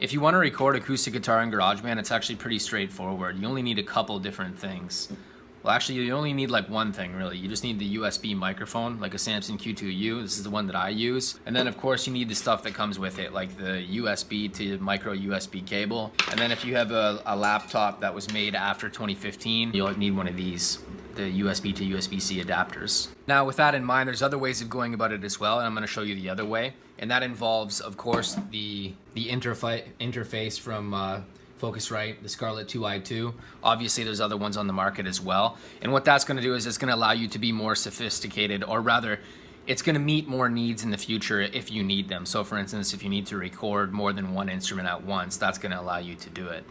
If you want to record acoustic guitar in GarageBand, it's actually pretty straightforward. You only need a couple different things. Well, actually, you only need like one thing, really. You just need the USB microphone, like a Samson Q2U. This is the one that I use. And then, of course, you need the stuff that comes with it, like the USB to micro USB cable. And then if you have a laptop that was made after 2015, you'll need one of these, the USB to USB-C adapters. Now, with that in mind, there's other ways of going about it as well, and I'm going to show you the other way. And that involves, of course, the interface from Focusrite, the Scarlett 2i2. Obviously, there's other ones on the market as well. And what that's going to do is it's going to allow you to be more sophisticated, or rather, it's going to meet more needs in the future if you need them. So, for instance, if you need to record more than one instrument at once, that's going to allow you to do it.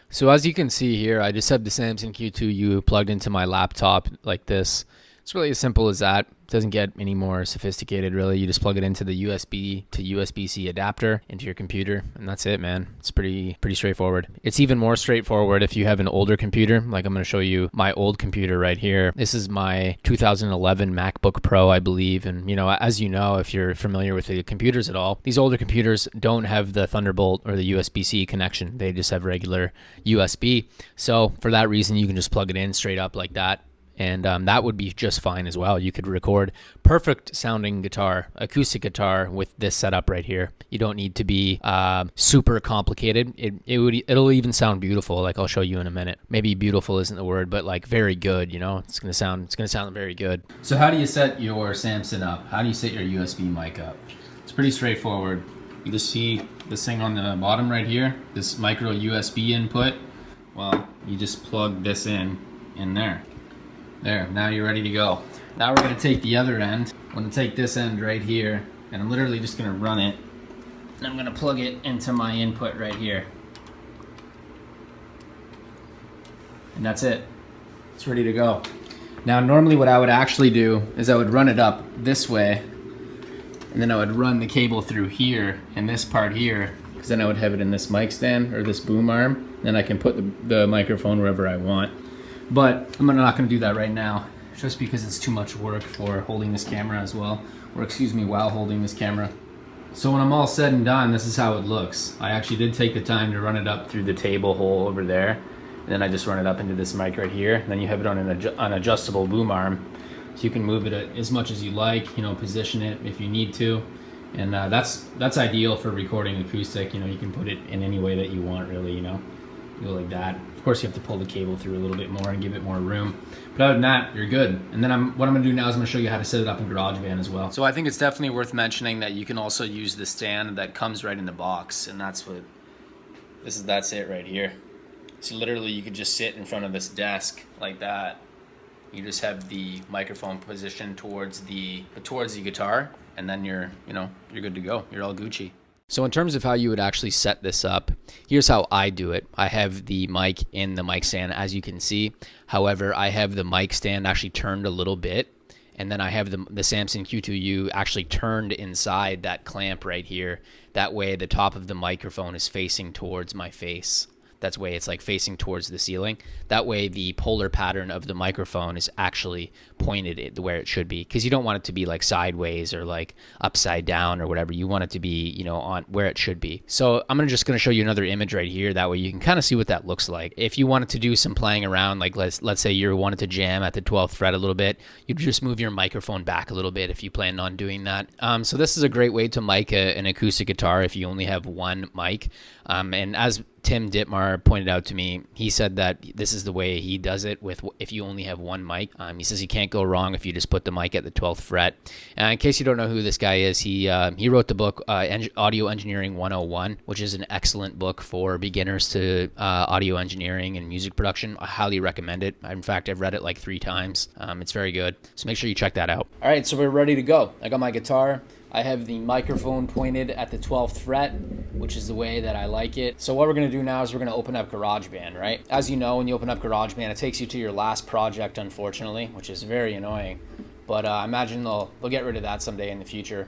So as you can see here, I just have the Samson Q2U plugged into my laptop like this. It's really as simple as that. It doesn't get any more sophisticated, really. You just plug it into the USB to USB-C adapter into your computer, and that's it, man. It's pretty straightforward. It's even more straightforward if you have an older computer. Like, I'm going to show you my old computer right here. This is my 2011 MacBook Pro, I believe. And, you know, as you know, if you're familiar with the computers at all, these older computers don't have the Thunderbolt or the USB-C connection. They just have regular USB. So for that reason, you can just plug it in straight up like that. And that would be just fine as well. You could record perfect sounding guitar, acoustic guitar with this setup right here. You don't need to be super complicated. It'll even sound beautiful. Like, I'll show you in a minute. Maybe beautiful isn't the word, but like very good. You know, it's gonna sound very good. So how do you set your Samson up? How do you set your USB mic up? It's pretty straightforward. You just see this thing on the bottom right here, this micro USB input. Well, you just plug this in there. There, now you're ready to go. Now we're going to take the other end. I'm going to take this end right here, and I'm literally just going to run it. And I'm going to plug it into my input right here. And that's it. It's ready to go. Now, normally what I would actually do is I would run it up this way, and then I would run the cable through here, and this part here, because then I would have it in this mic stand, or this boom arm. Then I can put the microphone wherever I want. But I'm not going to do that right now, just because it's too much work for holding this camera as well, or excuse me, while holding this camera. So when I'm all said and done, this is how it looks. I actually did take the time to run it up through the table hole over there, and then I just run it up into this mic right here. And then you have it on an adjustable boom arm, so you can move it as much as you like, you know, position it if you need to. And that's ideal for recording acoustic. You know, you can put it in any way that you want, really, you know. Go like that. Of course, you have to pull the cable through a little bit more and give it more room. But other than that, you're good. And then what I'm going to do now is I'm going to show you how to set it up in GarageBand as well. So I think it's definitely worth mentioning that you can also use the stand that comes right in the box. And that's it right here. So literally, you could just sit in front of this desk like that. You just have the microphone positioned towards the guitar, and then you're good to go. You're all Gucci. So in terms of how you would actually set this up, here's how I do it. I have the mic in the mic stand, as you can see. However, I have the mic stand actually turned a little bit, and then I have the Samson Q2U actually turned inside that clamp right here. That way the top of the microphone is facing towards my face. That's way it's like facing towards the ceiling. That way the polar pattern of the microphone is actually pointed where it should be, because you don't want it to be like sideways or like upside down or whatever. You want it to be, you know, on where it should be. So I'm just going to show you another image right here. That way you can kind of see what that looks like. If you wanted to do some playing around, like let's say you wanted to jam at the 12th fret a little bit, you'd just move your microphone back a little bit if you plan on doing that. So this is a great way to mic an acoustic guitar if you only have one mic. And as Tim Dittmar pointed out to me, he said that this is the way he does it with if you only have one mic. He says you can't go wrong if you just put the mic at the 12th fret. In case you don't know who this guy is, he wrote the book Audio Engineering 101, which is an excellent book for beginners to audio engineering and music production. I highly recommend it. In fact, I've read it like 3 times. It's very good. So make sure you check that out. All right, so we're ready to go. I got my guitar. I have the microphone pointed at the 12th fret, which is the way that I like it. So what we're going to do now is we're going to open up GarageBand, right? As you know, when you open up GarageBand, it takes you to your last project, unfortunately, which is very annoying. But I imagine they'll get rid of that someday in the future.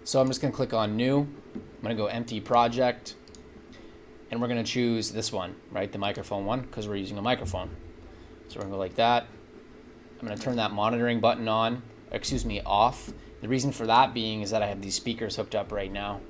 So I'm just going to click on New. I'm going to go Empty Project. And we're going to choose this one, right? The microphone one, because we're using a microphone. So we're going to go like that. I'm going to turn that monitoring button off. The reason for that being is that I have these speakers hooked up right now.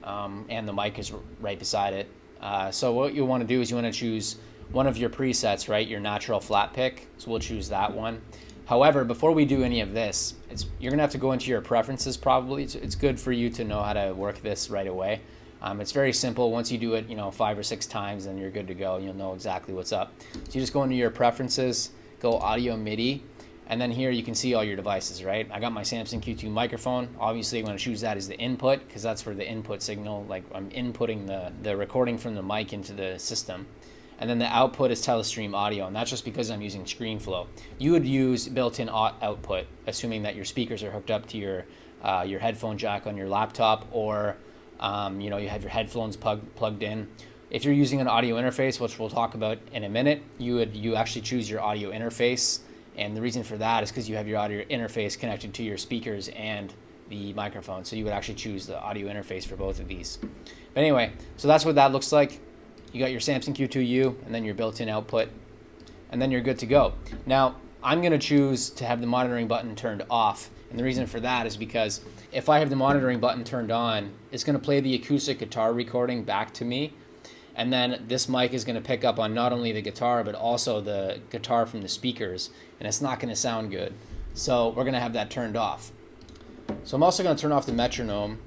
and the mic is right beside it. So what you want to do is you want to choose one of your presets, right? Your natural flat pick. So we'll choose that one. However, before we do any of this, you're gonna have to go into your preferences probably. It's good for you to know how to work this right away. It's very simple. Once you do it, 5 or 6 times, then you're good to go. You'll know exactly what's up. So you just go into your preferences, go audio MIDI, and then here you can see all your devices, right? I got my Samson Q2 microphone. Obviously, I'm going to choose that as the input because that's for the input signal. Like I'm inputting the recording from the mic into the system. And then the output is Telestream audio, and that's just because I'm using ScreenFlow. You would use built-in output, assuming that your speakers are hooked up to your headphone jack on your laptop, or you have your headphones plugged in. If you're using an audio interface, which we'll talk about in a minute, you actually choose your audio interface. And the reason for that is because you have your audio interface connected to your speakers and the microphone. So you would actually choose the audio interface for both of these. But anyway, so that's what that looks like. You got your Samson Q2U and then your built-in output, and then you're good to go. Now, I'm going to choose to have the monitoring button turned off. And the reason for that is because if I have the monitoring button turned on, it's going to play the acoustic guitar recording back to me. And then this mic is going to pick up on not only the guitar, but also the guitar from the speakers. And it's not going to sound good. So we're going to have that turned off. So I'm also going to turn off the metronome.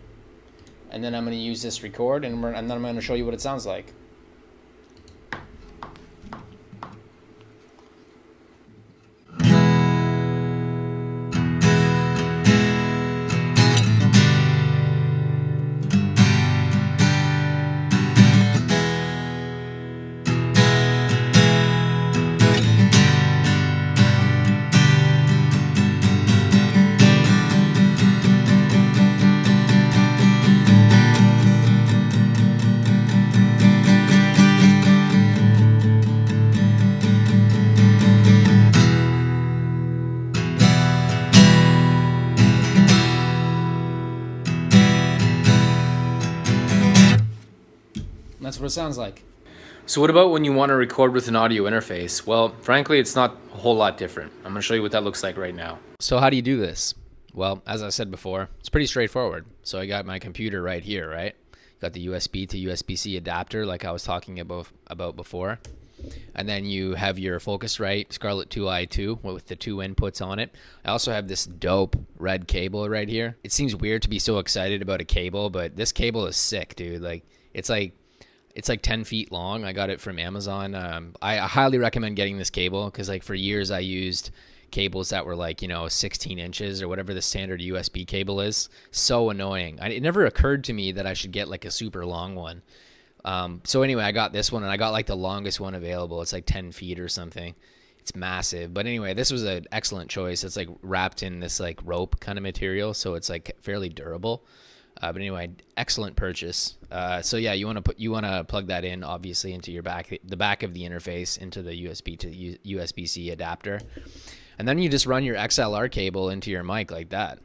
And then I'm going to use this record. And then I'm going to show you what it sounds like. That's what it sounds like. So what about when you want to record with an audio interface? Well, frankly, it's not a whole lot different. I'm going to show you what that looks like right now. So how do you do this? Well, as I said before, it's pretty straightforward. So I got my computer right here, right? Got the USB to USB-C adapter like I was talking about before. And then you have your Focusrite Scarlett 2i2 with the 2 inputs on it. I also have this dope red cable right here. It seems weird to be so excited about a cable, but this cable is sick, dude. It's like 10 feet long. I got it from Amazon. I highly recommend getting this cable because for years I used cables that were 16 inches or whatever the standard USB cable is. So annoying. It never occurred to me that I should get a super long one. So anyway, I got this one, and I got the longest one available. It's 10 feet or something. It's massive. But anyway, this was an excellent choice. It's wrapped in this rope kind of material, so it's fairly durable. But anyway, excellent purchase. So yeah, you want to plug that in obviously into the back of the interface into the USB to USB-C adapter, and then you just run your XLR cable into your mic like that.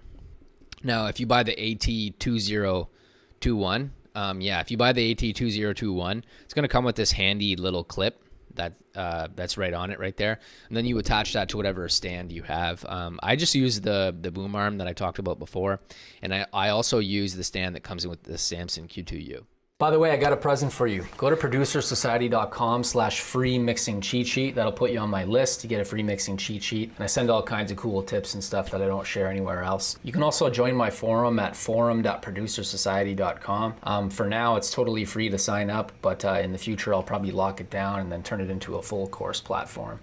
Now, if you buy the AT2021, if you buy the AT2021, it's going to come with this handy little clip that's right on it right there, and then you attach that to whatever stand you have. I just use the boom arm that I talked about before, and I also use the stand that comes in with the Samson Q2U. By the way, I got a present for you. Go to producersociety.com/free mixing cheat sheet. That'll put you on my list to get a free mixing cheat sheet. And I send all kinds of cool tips and stuff that I don't share anywhere else. You can also join my forum at forum.producersociety.com. For now, it's totally free to sign up, but in the future, I'll probably lock it down and then turn it into a full course platform.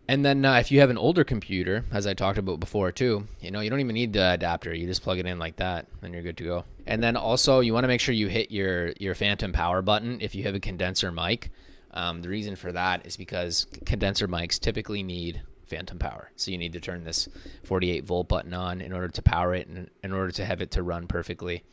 And then if you have an older computer, as I talked about before too, you don't even need the adapter. You just plug it in like that and you're good to go. And then also you want to make sure you hit your phantom power button if you have a condenser mic. The reason for that is because condenser mics typically need phantom power. So you need to turn this 48 volt button on in order to power it and in order to have it to run perfectly.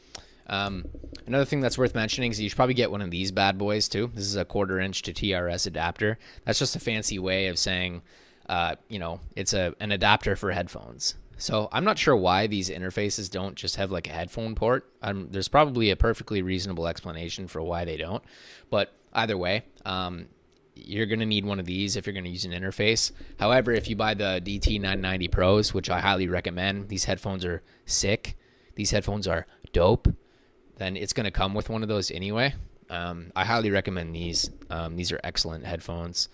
Another thing that's worth mentioning is you should probably get one of these bad boys too. This is a 1/4 inch to TRS adapter. That's just a fancy way of saying, it's an adapter for headphones. So I'm not sure why these interfaces don't just have a headphone port. There's probably a perfectly reasonable explanation for why they don't. But either way, you're going to need one of these if you're going to use an interface. However, if you buy the DT990 Pros, which I highly recommend, these headphones are sick. These headphones are dope. then it's going to come with one of those anyway. I highly recommend these. These are excellent headphones.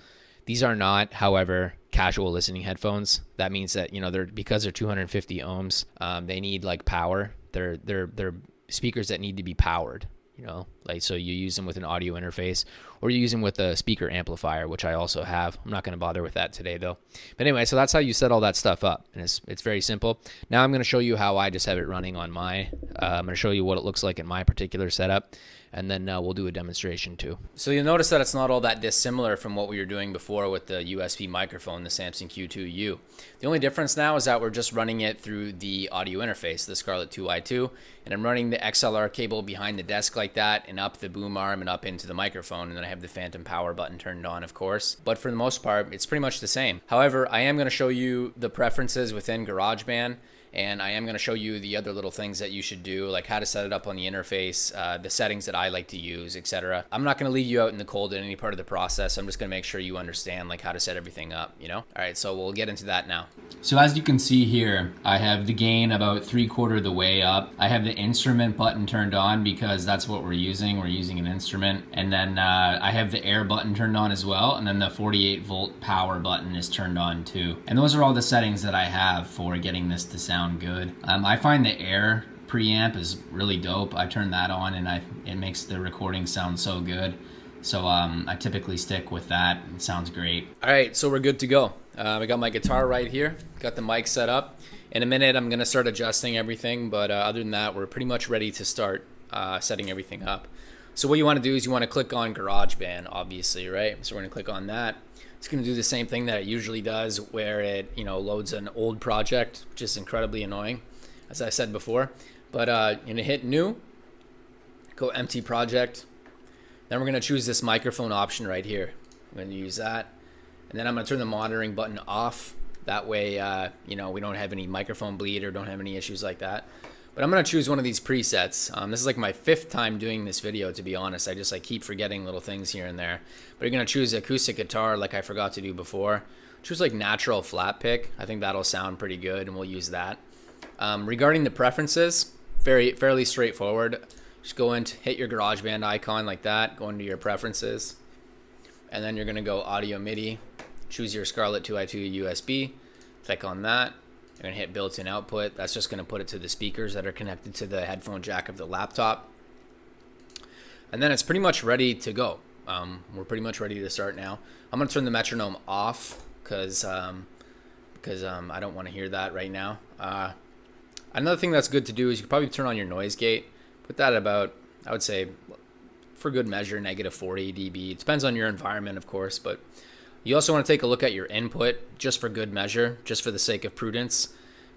These are not, however, casual listening headphones. That means that, you know, because they're 250 ohms, they need like power. They're speakers that need to be powered. You know, like, so you use them with an audio interface, or you use them with a speaker amplifier, which I also have. I'm not going to bother with that today though. But anyway, so that's how you set all that stuff up, and it's very simple. Now I'm going to show you how I just have it running on my. I'm going to show you what it looks like in my particular setup, and then we'll do a demonstration too. So you'll notice that it's not all that dissimilar from what we were doing before with the USB microphone, the Samson Q2U. The only difference now is that we're just running it through the audio interface, the Scarlett 2i2, and I'm running the XLR cable behind the desk like that, and up the boom arm and up into the microphone, and then I have the phantom power button turned on, of course. But for the most part, it's pretty much the same. However, I am going to show you the preferences within GarageBand, and I am going to show you the other little things that you should do, like how to set it up on the interface, the settings that I like to use, etc. I'm not going to leave you out in the cold in any part of the process. I'm just going to make sure you understand like how to set everything up, you know? All right, so we'll get into that now. So as you can see here, I have the gain about 3/4 of the way up. I have the instrument button turned on because that's what we're using. We're using an instrument. And then I have the air button turned on as well. And then the 48 volt power button is turned on too. And those are all the settings that I have for getting this to sound good. I find the air preamp is really dope. I turn that on and it makes the recording sound so good. So I typically stick with that. It sounds great. All right, so we're good to go. I got my guitar right here, got the mic set up. In a minute, I'm gonna start adjusting everything, but other than that, we're pretty much ready to start setting everything up. So what you wanna do is you wanna click on GarageBand, obviously, right? So we're gonna click on that. It's gonna do the same thing that it usually does, where it, you know, loads an old project, which is incredibly annoying, as I said before. But you're gonna hit New, go Empty Project. Then we're gonna choose this microphone option right here. I'm gonna use that. And then I'm gonna turn the monitoring button off. That way, you know, we don't have any microphone bleed or don't have any issues like that. But I'm gonna choose one of these presets. This is like my 5th time doing this video, to be honest. I just like keep forgetting little things here and there. But you're gonna choose acoustic guitar like I forgot to do before. Choose like natural flat pick. I think that'll sound pretty good, and we'll use that. Regarding the preferences, fairly straightforward. Just go and hit your GarageBand icon like that, go into your preferences, and then you're gonna go audio MIDI. Choose your Scarlett 2i2 USB, click on that. You're gonna hit built-in output. That's just gonna put it to the speakers that are connected to the headphone jack of the laptop. And then it's pretty much ready to go. We're pretty much ready to start now. I'm gonna turn the metronome off because I don't wanna hear that right now. Another thing that's good to do is you could probably turn on your noise gate. Put that about, I would say, for good measure, -40 dB. It depends on your environment, of course, but you also want to take a look at your input just for good measure, just for the sake of prudence.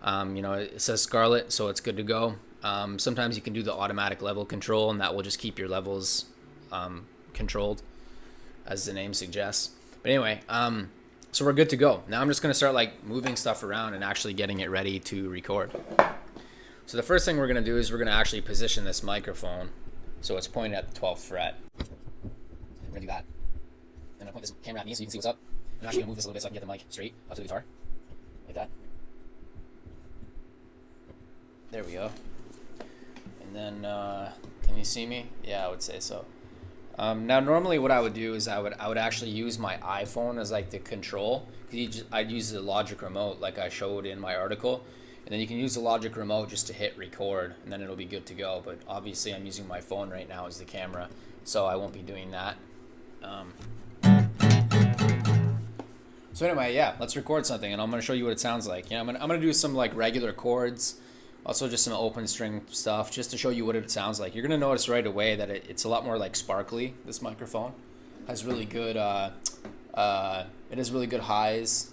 You know, it says Scarlett, so it's good to go. Sometimes you can do the automatic level control, and that will just keep your levels controlled, as the name suggests. But anyway, so we're good to go. Now I'm just going to start like moving stuff around and actually getting it ready to record. So the first thing we're going to do is we're going to actually position this microphone so it's pointed at the 12th fret. We're going to do that. Then I'm going to point this camera at me so you can see what's up. I'm actually going to move this a little bit so I can get the mic straight up to the guitar. Like that. There we go. And then, can you see me? Yeah, I would say so. Now, normally what I would do is I would actually use my iPhone as like the control. I'd use the Logic remote like I showed in my article. And then you can use the Logic remote just to hit record, and then it'll be good to go. But obviously I'm using my phone right now as the camera, so I won't be doing that. So anyway, yeah, let's record something, and I'm gonna show you what it sounds like. You know, I'm gonna do some like regular chords, also just some open string stuff, just to show you what it sounds like. You're gonna notice right away that it's a lot more like sparkly. This microphone has really good, it has really good highs.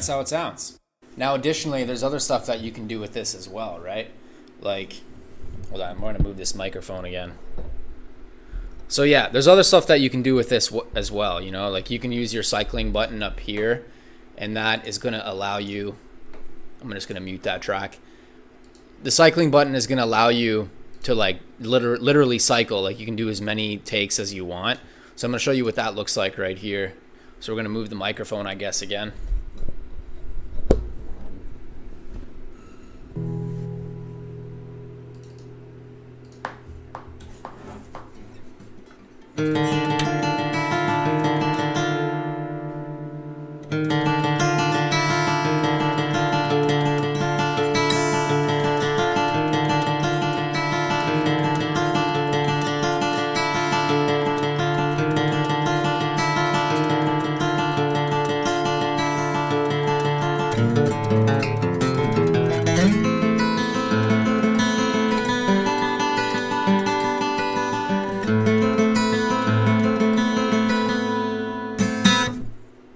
that's how it sounds. Now, additionally, there's other stuff that you can do with this as well, right? Like, hold on, I'm going to move this microphone again. So yeah, there's other stuff that you can do with this as well, you know, like you can use your cycling button up here, and that is going to allow you, I'm just going to mute that track. The cycling button is going to allow you to like literally cycle, like you can do as many takes as you want. So I'm going to show you what that looks like right here. So we're going to move the microphone, I guess, again.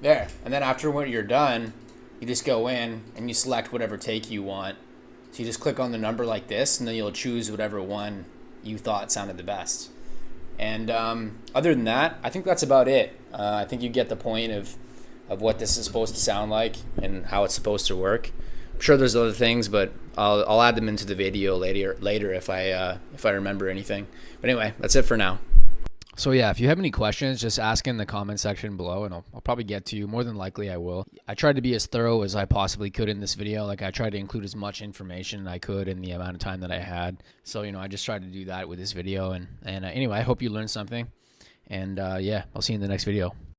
There, and then after when you're done, you just go in and you select whatever take you want. So you just click on the number like this, and then you'll choose whatever one you thought sounded the best. And other than that, I think that's about it. I think you get the point of what this is supposed to sound like and how it's supposed to work. I'm sure there's other things, but I'll add them into the video later if I remember anything. But anyway, that's it for now. So yeah, if you have any questions, just ask in the comment section below, and I'll probably get to you. More than likely I will. I tried to be as thorough as I possibly could in this video. Like, I tried to include as much information I could in the amount of time that I had. So, you know, I just tried to do that with this video. And anyway, I hope you learned something. And yeah, I'll see you in the next video.